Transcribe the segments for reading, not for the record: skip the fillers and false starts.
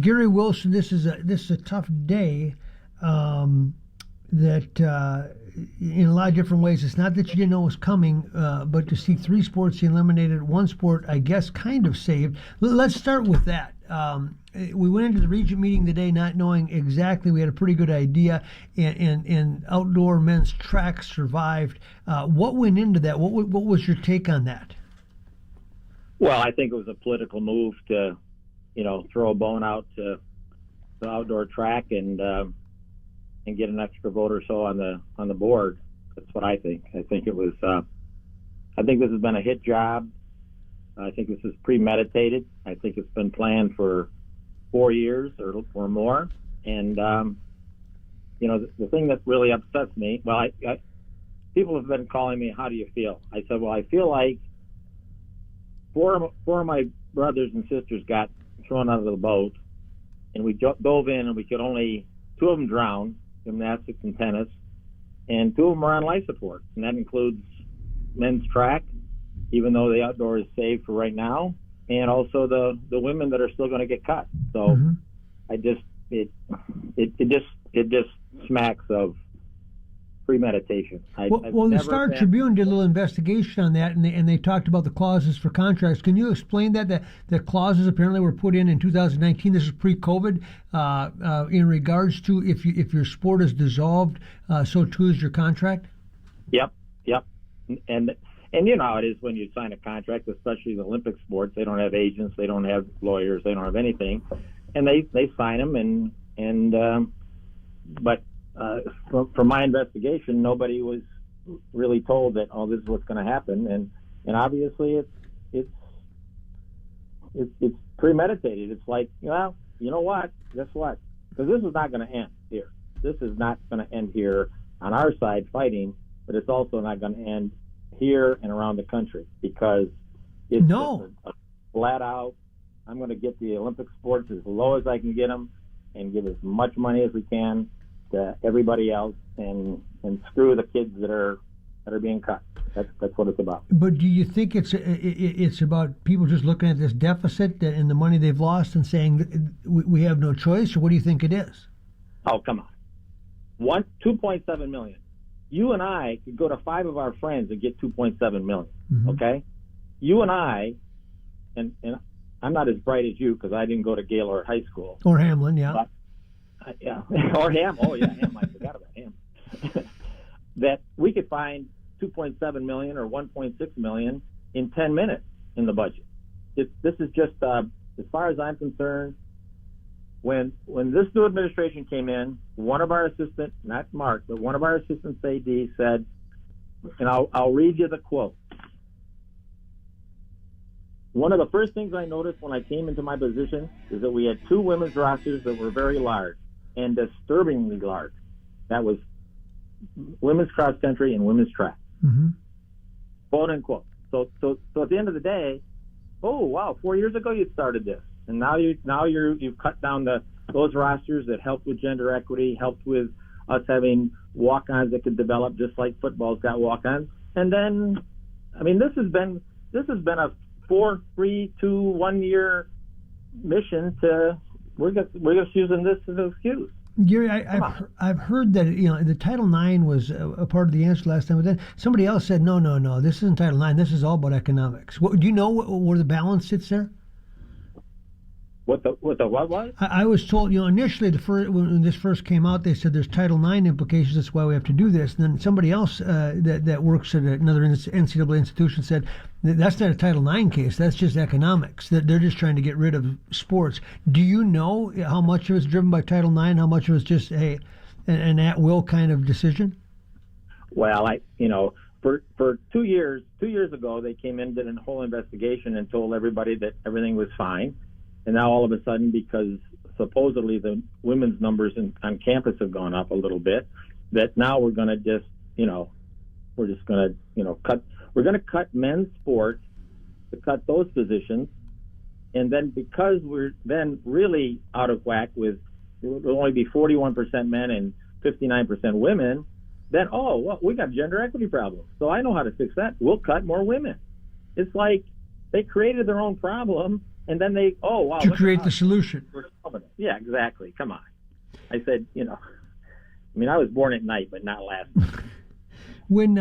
Gary Wilson, this is a tough day. That in a lot of different ways. It's not that you didn't know it was coming, but to see three sports eliminated, one sport, I guess, kind of saved. Let's start with that. We went into the Regent meeting today not knowing exactly. We had a pretty good idea, and outdoor men's track survived. What went into that? What was your take on that? Well, I think it was a political move to, throw a bone out to the outdoor track and get an extra vote or so on the board. That's what I think. I think it was. I think this has been a hit job. I think this is premeditated. I think it's been planned for 4 years or more. And the thing that really upsets me. Well, I people have been calling me, "How do you feel?" I said, "Well, I feel like four of my brothers and sisters got thrown out of the boat, and we dove in, and we could only two of them drowned." Gymnastics and tennis, and two of them are on life support, and that includes men's track, even though the outdoor is safe for right now, and also the women that are still going to get cut. So it just smacks of premeditation. The Star Tribune did a little investigation on that, and they talked about the clauses for contracts. Can you explain that clauses apparently were put in 2019? This is pre-COVID. In regards to if your sport is dissolved, so too is your contract. Yep. And you know how it is when you sign a contract, especially the Olympic sports. They don't have agents, they don't have lawyers, they don't have anything, and they sign them. But from my investigation, nobody was really told that, this is what's going to happen, and obviously it's premeditated. It's like, well, you know what? Guess what? Because this is not going to end here. This is not going to end here on our side fighting, but it's also not going to end here and around the country, because it's just a flat out, I'm going to get the Olympic sports as low as I can get them and give as much money as we can to everybody else, and screw the kids that are being cut. That's what it's about. But do you think it's about people just looking at this deficit and the money they've lost and saying we have no choice, or what do you think it is? Oh, come on. 2.7 million. You and I could go to 5 of our friends and get 2.7 million. Mm-hmm. Okay? You and I, and I'm not as bright as you because I didn't go to Gaylord High School. Or Hamlin, yeah. But, or Ham. Oh, yeah, Ham. I forgot about Ham. That we could find 2.7 million or 1.6 million in 10 minutes in the budget. This is just, as far as I'm concerned, when this new administration came in, one of our assistants, not Mark, but one of our assistants AD said, and I'll read you the quote. One of the first things I noticed when I came into my position is that we had 2 women's rosters that were very large and disturbingly large. That was women's cross country and women's track. Mm-hmm. Quote unquote. So at the end of the day, oh wow, 4 years ago you started this, and now you've cut down those rosters that helped with gender equity, helped with us having walk-ons that could develop just like football's got walk-ons. And then, I mean, this has been a 4, 3, 2, 1 year mission to we're just using this as an excuse. Gary, I've heard that the Title IX was a part of the answer last time, but then somebody else said no, this isn't Title IX. This is all about economics. Do you know where the balance sits there? What was? I was told, initially when this first came out, they said there's Title IX implications. That's why we have to do this. And then somebody else that works at another NCAA institution said that's not a Title IX case. That's just economics. That they're just trying to get rid of sports. Do you know how much of it's driven by Title IX? How much of it's just an at-will kind of decision? Well, for 2 years ago, they came in, did a whole investigation, and told everybody that everything was fine. And now all of a sudden, because supposedly the women's numbers on campus have gone up a little bit, that now we're going to just, we're just going to, we're going to cut men's sports to cut those positions. And then because we're then really out of whack with, it will only be 41% men and 59% women, then, we got gender equity problems. So I know how to fix that. We'll cut more women. It's like they created their own problem. And then to create the solution. Yeah, exactly. Come on. I said, I was born at night, but not last night. When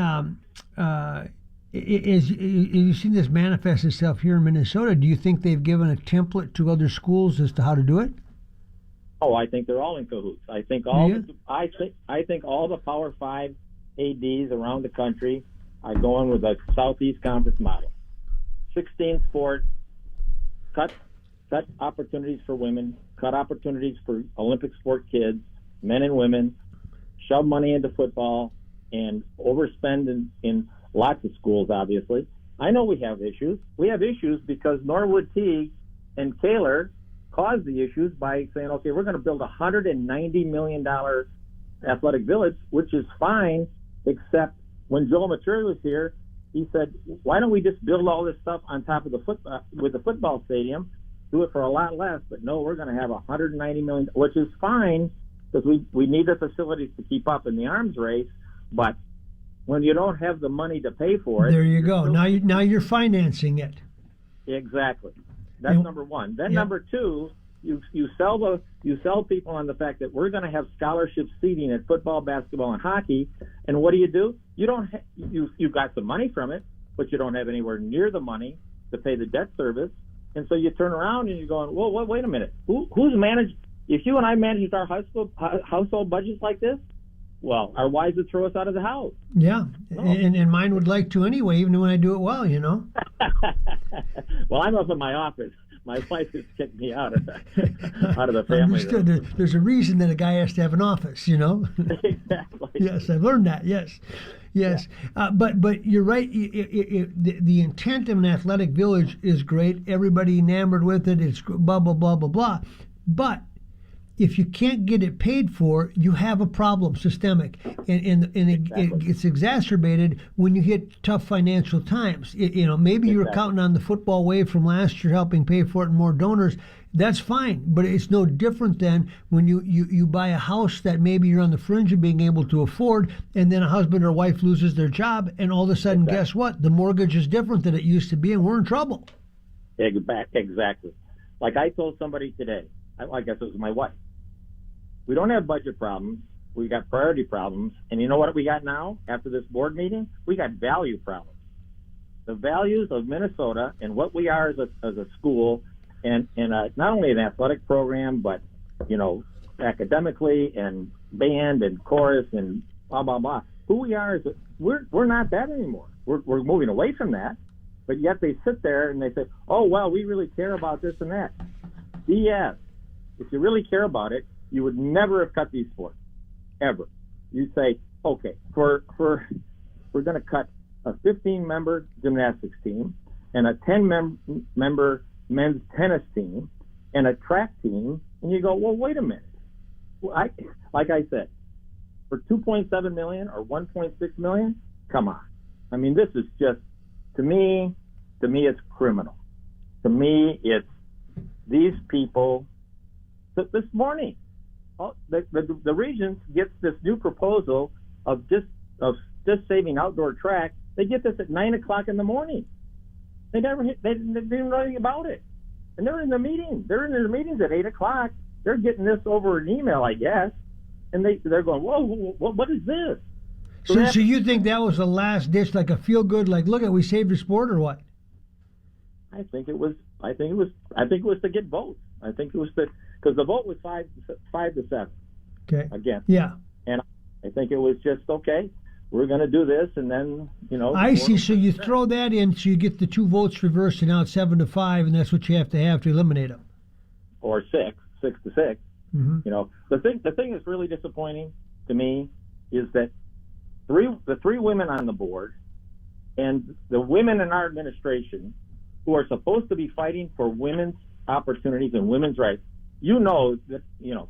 you've seen this manifest itself here in Minnesota, do you think they've given a template to other schools as to how to do it? Oh, I think they're all in cahoots. I think I think all the Power 5 ADs around the country are going with a Southeast Conference model. 16 sports, cut opportunities for women, cut opportunities for Olympic sport kids, men and women, shove money into football, and overspend in lots of schools, obviously. I know we have issues. We have issues because Norwood Teague and Kaler caused the issues by saying, okay, we're going to build a $190 million athletic village, which is fine, except when Joel Mature was here, he said, why don't we just build all this stuff on top of with the football stadium, do it for a lot less, but no, we're going to have $190 million, which is fine because we need the facilities to keep up in the arms race, but when you don't have the money to pay for it. There you go. Now you're financing it. Exactly. That's number one. Then number two, you sell people on the fact that we're going to have scholarship seating at football, basketball, and hockey. And what do? You don't. You got some money from it, but you don't have anywhere near the money to pay the debt service. And so you turn around and you're going, well, wait a minute. Who's managed? If you and I managed our household budgets like this, well, our wives would throw us out of the house. Yeah, no. and mine would like to anyway, even when I do it well, Well, I'm up in my office. My wife has kicked me out of the family. Understood. There's a reason that a guy has to have an office, Exactly. Yes, I've learned that. Yes. Yeah. But you're right. The intent of an athletic village is great. Everybody enamored with it. It's blah blah blah blah blah. But if you can't get it paid for, you have a problem, systemic, and Exactly. it gets exacerbated when you hit tough financial times. Maybe you're counting on the football wave from last year helping pay for it and more donors. That's fine, but it's no different than when you buy a house that maybe you're on the fringe of being able to afford, and then a husband or wife loses their job, and all of a sudden, guess what? The mortgage is different than it used to be, and we're in trouble. Exactly. Like I told somebody today, I guess it was my wife. We don't have budget problems. We got priority problems. And you know what we got now after this board meeting? We got value problems. The values of Minnesota and what we are as a school and not only an athletic program, but, academically and band and chorus and blah, blah, blah. Who we are is we're not that anymore. We're moving away from that. But yet they sit there and they say, oh, well, we really care about this and that. BS. If you really care about it, you would never have cut these sports, ever. You'd say, okay, we're going to cut a 15-member gymnastics team and a 10-member men's tennis team and a track team, and you go, well, wait a minute. Well, like I said, for $2.7 million or $1.6 million, come on. I mean, this is just, to me, it's criminal. To me, it's these people. This morning, the Regents gets this new proposal of just saving outdoor track. They get this at 9:00 in the morning. They didn't know anything about it, and they're in the meeting. They're in their meetings at 8:00. They're getting this over an email, I guess, and they're going, whoa, what is this? So you think that was a last ditch, like a feel good, like look at we saved the sport, or what? I think it was to get votes. I think it was because the vote was 5-7. Okay. Again. Yeah. And I think it was just okay. We're going to do this, and then I see. So you throw that in, so you get the two votes reversed, and now it's 7-5, and that's what you have to eliminate them. Or 6 to 6. Mm-hmm. The thing that's really disappointing to me is that the three women on the board and the women in our administration who are supposed to be fighting for women's opportunities and women's rights. That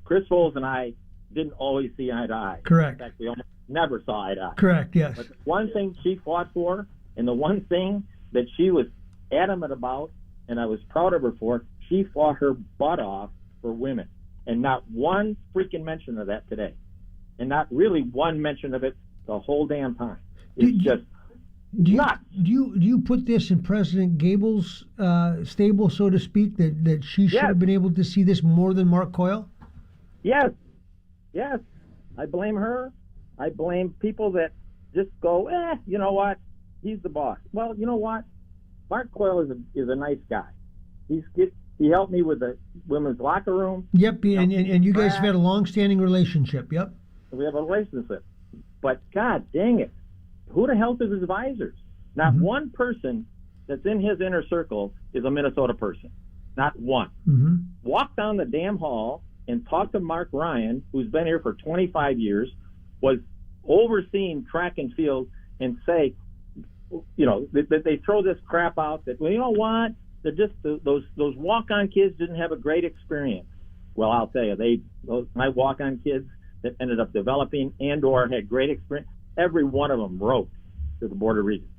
Chris Foles and I didn't always see eye to eye. Correct. In fact, we almost never saw eye to eye. Correct. Yes. But the one thing she fought for, and the one thing that she was adamant about, and I was proud of her for, she fought her butt off for women, and not one freaking mention of that today, and not really one mention of it the whole damn time. It's just Nuts. Do you put this in President Gable's stable, so to speak, that she should Yes. have been able to see this more than Mark Coyle? Yes, yes. I blame her. I blame people that just go, you know what? He's the boss. Well, you know what? Mark Coyle is a nice guy. He helped me with the women's locker room. Yep, and you guys have had a long-standing relationship. Yep. We have a relationship. But God dang it, who the hell is his advisors? Not one person that's in his inner circle is a Minnesota person. Not one. Walk down the damn hall and talk to Mark Ryan, who's been here for 25 years, was overseeing track and field, and say, you know, that they throw this crap out that, well, you know what? They're just those walk-on kids didn't have a great experience. Well, I'll tell you, my walk-on kids that ended up developing and/or had great experience, every one of them wrote to the Board of Regents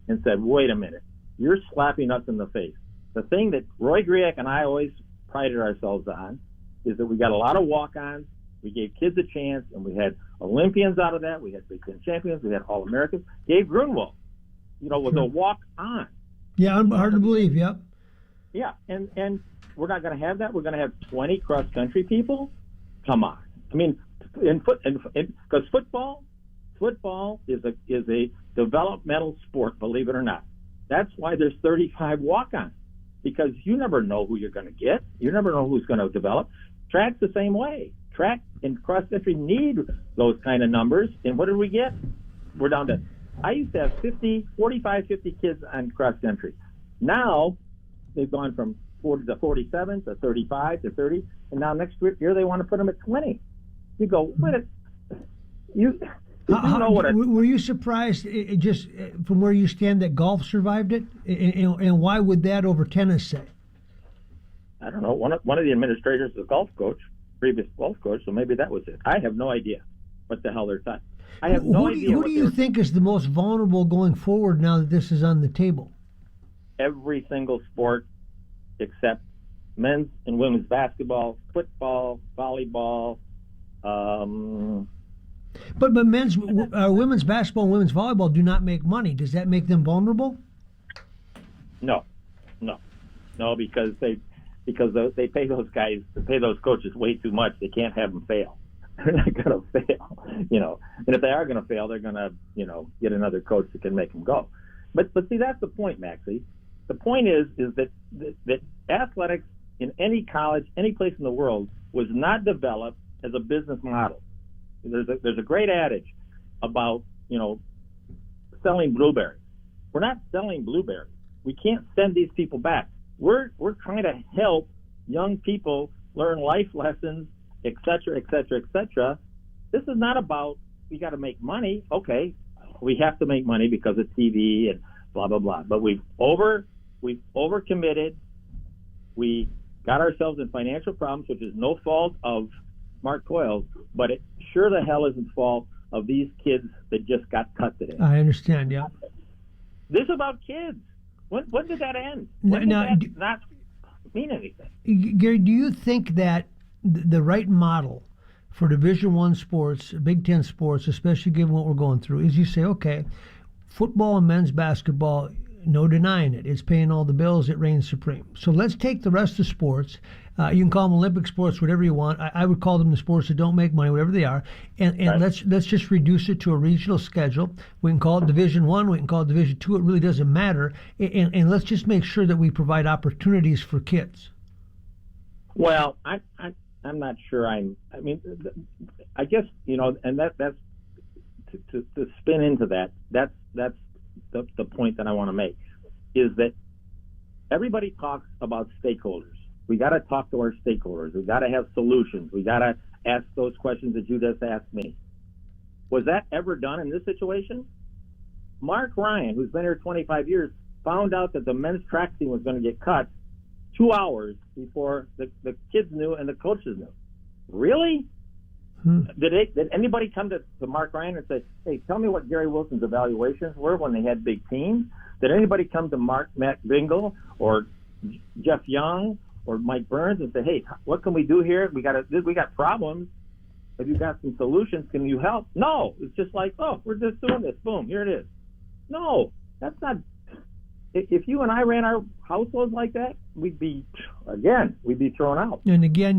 and said, wait a minute, you're slapping us in the face. The thing that Roy Griak and I always prided ourselves on is that we got a lot of walk-ons, we gave kids a chance, and we had Olympians out of that, we had Big Ten champions, we had All-Americans. Gabe Grunwald, you know, was a walk-on. Yeah, hard to believe, yep. Yeah, and we're not going to have that. We're going to have 20 cross-country people? Come on. I mean, because football is a developmental sport, believe it or not. That's why there's 35 walk-ons, because you never know who you're going to get. You never know who's going to develop. Track's the same way. Track and cross-country need those kind of numbers. And what did we get? We're down to, I used to have 45, 50 kids on cross-country. Now, they've gone from 40 to 47 to 35 to 30, and now next year they want to put them at 20. You go, wait a you know what? Were you surprised, just from where you stand, that golf survived it? And why would that over tennis say? I don't know. One of the administrators is a golf coach, previous golf coach, so maybe that was it. I have no idea what the hell they're talking. I have no idea. Who do you think is the most vulnerable going forward now that this is on the table? Every single sport except men's and women's basketball, football, volleyball. But women's basketball and women's volleyball do not make money. Does that make them vulnerable? No, because they pay those guys, they pay those coaches way too much. They can't have them fail. They're not going to fail, you know. And if they are going to fail, they're going to, you know, get another coach that can make them go. But see, that's the point, Maxie. The point is that athletics in any college, any place in the world, was not developed as a business model. There's a great adage about, you know, selling blueberries. We're not selling blueberries. We can't send these people back. We're trying to help young people learn life lessons, et cetera, et cetera, et cetera. This is not about we got to make money. Okay, we have to make money because of TV and blah blah blah. But we've overcommitted. We got ourselves in financial problems, which is no fault of Mark Coyle, but it sure the hell isn't fault of these kids that just got cut today. I understand, yeah. This is about kids. When did that end? When did that not mean anything? Gary, do you think that the right model for Division I sports, Big Ten sports, especially given what we're going through, is you say, okay, football and men's basketball, no denying it. It's paying all the bills. It reigns supreme. So let's take the rest of sports. You can call them Olympic sports, whatever you want. I would call them the sports that don't make money, whatever they are. And right. let's just reduce it to a regional schedule. We can call it Division I. We can call it Division II. It really doesn't matter. And let's just make sure that we provide opportunities for kids. Well, I'm not sure. I guess, you know, and that's to spin into that. That's the point that I want to make, is that everybody talks about stakeholders. We got to talk to our stakeholders. We got to have solutions. We got to ask those questions that you just asked me. Was that ever done in this situation? Mark Ryan, who's been here 25 years, found out that the men's track team was going to get cut 2 hours before the kids knew and the coaches knew. Really? Did anybody come to Mark Ryan and say, hey, tell me what Gary Wilson's evaluations were when they had big teams? Did anybody come to Matt Bingle or Jeff Young or Mike Burns and say, hey, what can we do here? We got problems. Have you got some solutions? Can you help? No. It's just like, oh, we're just doing this. Boom, here it is. No. that's not. If you and I ran our households like that, we'd be thrown out. And again,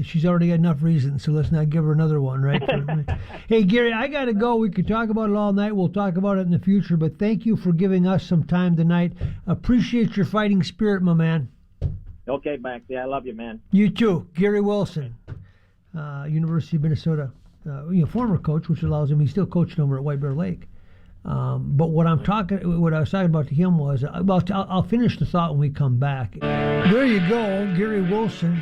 she's already got enough reasons, so let's not give her another one, right? Hey, Gary, I got to go. We could talk about it all night. We'll talk about it in the future, but thank you for giving us some time tonight. Appreciate your fighting spirit, my man. Okay, Maxie, I love you, man. You too. Gary Wilson, University of Minnesota, former coach, which allows him, he's still coaching over at White Bear Lake. But what I was talking about to him was, I'll finish the thought when we come back. There you go, Gary Wilson.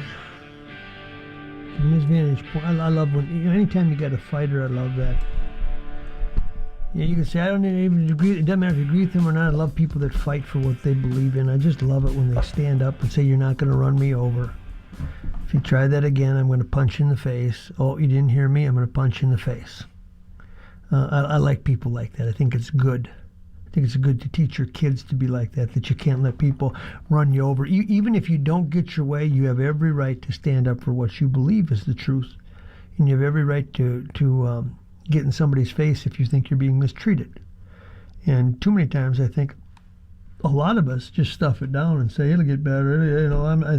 From his vantage point, I love when, anytime you got a fighter, I love that. Yeah, you can say, I don't even agree, it doesn't matter if you agree with them or not. I love people that fight for what they believe in. I just love it when they stand up and say, you're not going to run me over. If you try that again, I'm going to punch you in the face. Oh, you didn't hear me? I'm going to punch you in the face. I like people like that. I think it's good. I think it's good to teach your kids to be like that you can't let people run you over. Even if you don't get your way, you have every right to stand up for what you believe is the truth. And you have every right to get in somebody's face if you think you're being mistreated. And too many times I think a lot of us just stuff it down and say, it'll get better.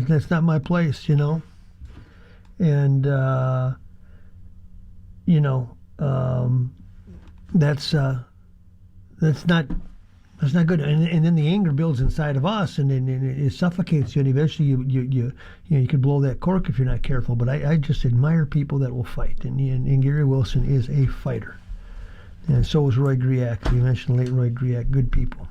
That's not my place, And, that's not good, and then the anger builds inside of us, and then it suffocates you, and eventually you could blow that cork if you're not careful. But I just admire people that will fight, and Gary Wilson is a fighter, and so is Roy Griak. We mentioned late Roy Griak, good people.